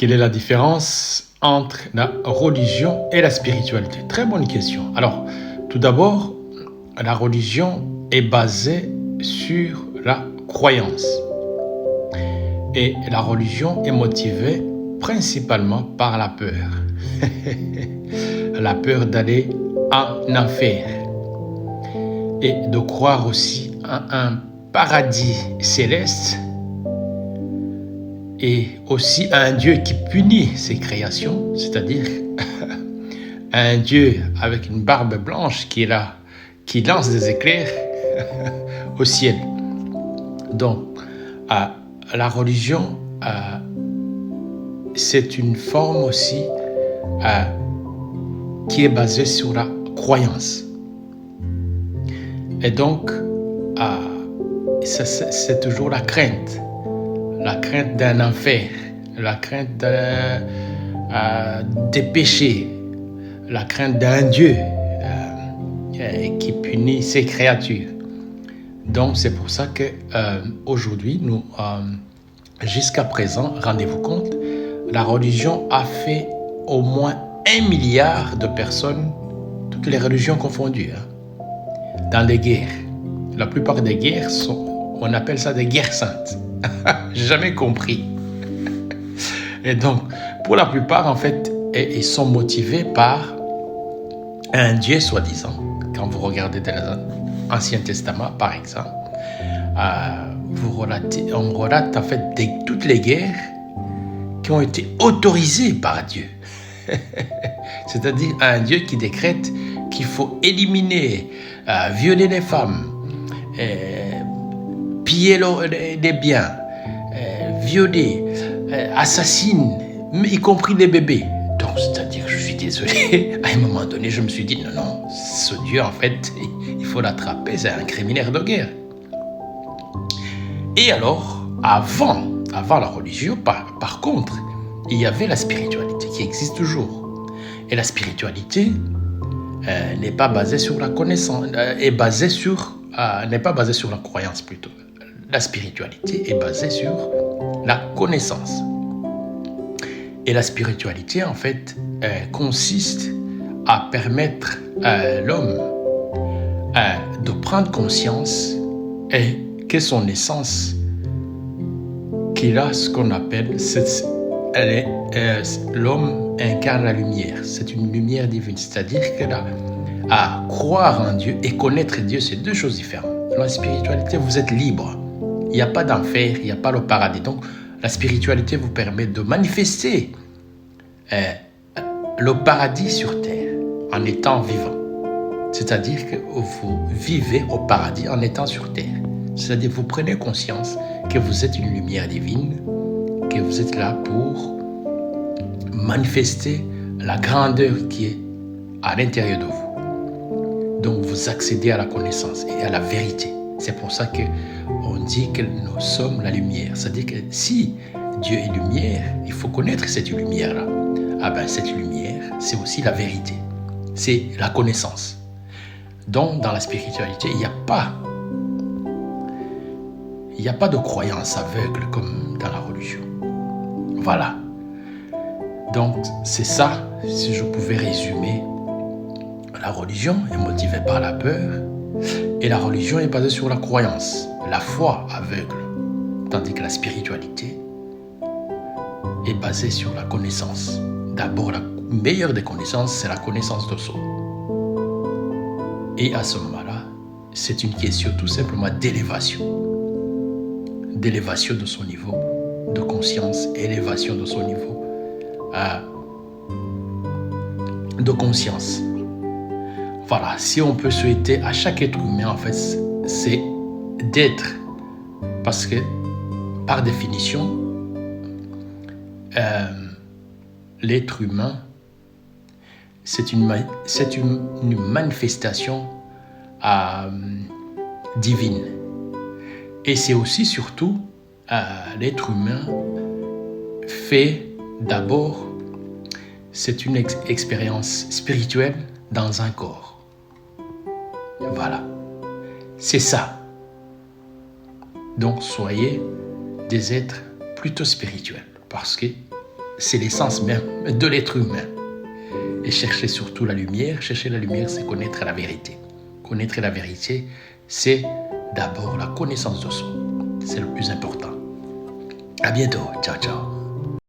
Quelle est la différence entre la religion et la spiritualité? Très bonne question. Alors, tout d'abord, la religion est basée sur la croyance. Et la religion est motivée principalement par la peur. La peur d'aller en enfer. Et de croire aussi à un paradis céleste et aussi à un Dieu qui punit ses créations, c'est-à-dire un Dieu avec une barbe blanche qui est là, qui lance des éclairs au ciel. Donc, la religion, c'est une forme aussi qui est basée sur la croyance. Et donc, c'est toujours la crainte d'un enfer, la crainte des péchés, la crainte d'un Dieu qui punit ses créatures. Donc c'est pour ça que aujourd'hui, nous, jusqu'à présent, rendez-vous compte, la religion a fait au moins 1 milliard de personnes, toutes les religions confondues, dans les guerres. La plupart des guerres on appelle ça des guerres saintes. J'ai jamais compris. Et donc, pour la plupart, en fait, ils sont motivés par un Dieu soi-disant. Quand vous regardez dans l'Ancien Testament, par exemple, on relate en fait toutes les guerres qui ont été autorisées par Dieu. C'est-à-dire un Dieu qui décrète qu'il faut éliminer, violer les femmes, piller les biens, violer, assassiner, y compris les bébés. Donc, c'est-à-dire, je suis désolé, à un moment donné, je me suis dit, non, ce Dieu, en fait, il faut l'attraper, c'est un criminel de guerre. Et alors, avant la religion, par contre, il y avait la spiritualité qui existe toujours. Et la spiritualité n'est pas basée sur la connaissance, n'est pas basée sur la croyance plutôt. La spiritualité est basée sur la connaissance. Et la spiritualité, en fait, consiste à permettre à l'homme de prendre conscience et que son essence, qu'il a ce qu'on appelle, l'homme incarne la lumière. C'est une lumière divine, c'est-à-dire que à croire en Dieu et connaître Dieu, c'est deux choses différentes. Dans la spiritualité, vous êtes libre. Il n'y a pas d'enfer, il n'y a pas le paradis. Donc, la spiritualité vous permet de manifester le paradis sur terre en étant vivant. C'est-à-dire que vous vivez au paradis en étant sur terre. C'est-à-dire que vous prenez conscience que vous êtes une lumière divine, que vous êtes là pour manifester la grandeur qui est à l'intérieur de vous. Donc, vous accédez à la connaissance et à la vérité. C'est pour ça qu'on dit que nous sommes la lumière. C'est-à-dire que si Dieu est lumière, il faut connaître cette lumière-là. Cette lumière, c'est aussi la vérité. C'est la connaissance. Donc, dans la spiritualité, il n'y a pas de croyance aveugle comme dans la religion. Voilà. Donc, c'est ça, si je pouvais résumer. La religion est motivée par la peur et la religion est basée sur la croyance, la foi aveugle. Tandis que la spiritualité est basée sur la connaissance. D'abord, la meilleure des connaissances, c'est la connaissance de soi. Et à ce moment-là, c'est une question tout simplement d'élévation. D'élévation de son niveau de conscience, élévation de son niveau de conscience. Voilà, si on peut souhaiter à chaque être humain, en fait, c'est d'être. Parce que, par définition, l'être humain, c'est une manifestation divine. Et c'est aussi, surtout, l'être humain fait d'abord, c'est une expérience spirituelle dans un corps. Voilà. C'est ça. Donc, soyez des êtres plutôt spirituels. Parce que c'est l'essence même de l'être humain. Et chercher surtout la lumière. Chercher la lumière, c'est connaître la vérité. Connaître la vérité, c'est d'abord la connaissance de soi. C'est le plus important. À bientôt. Ciao, ciao.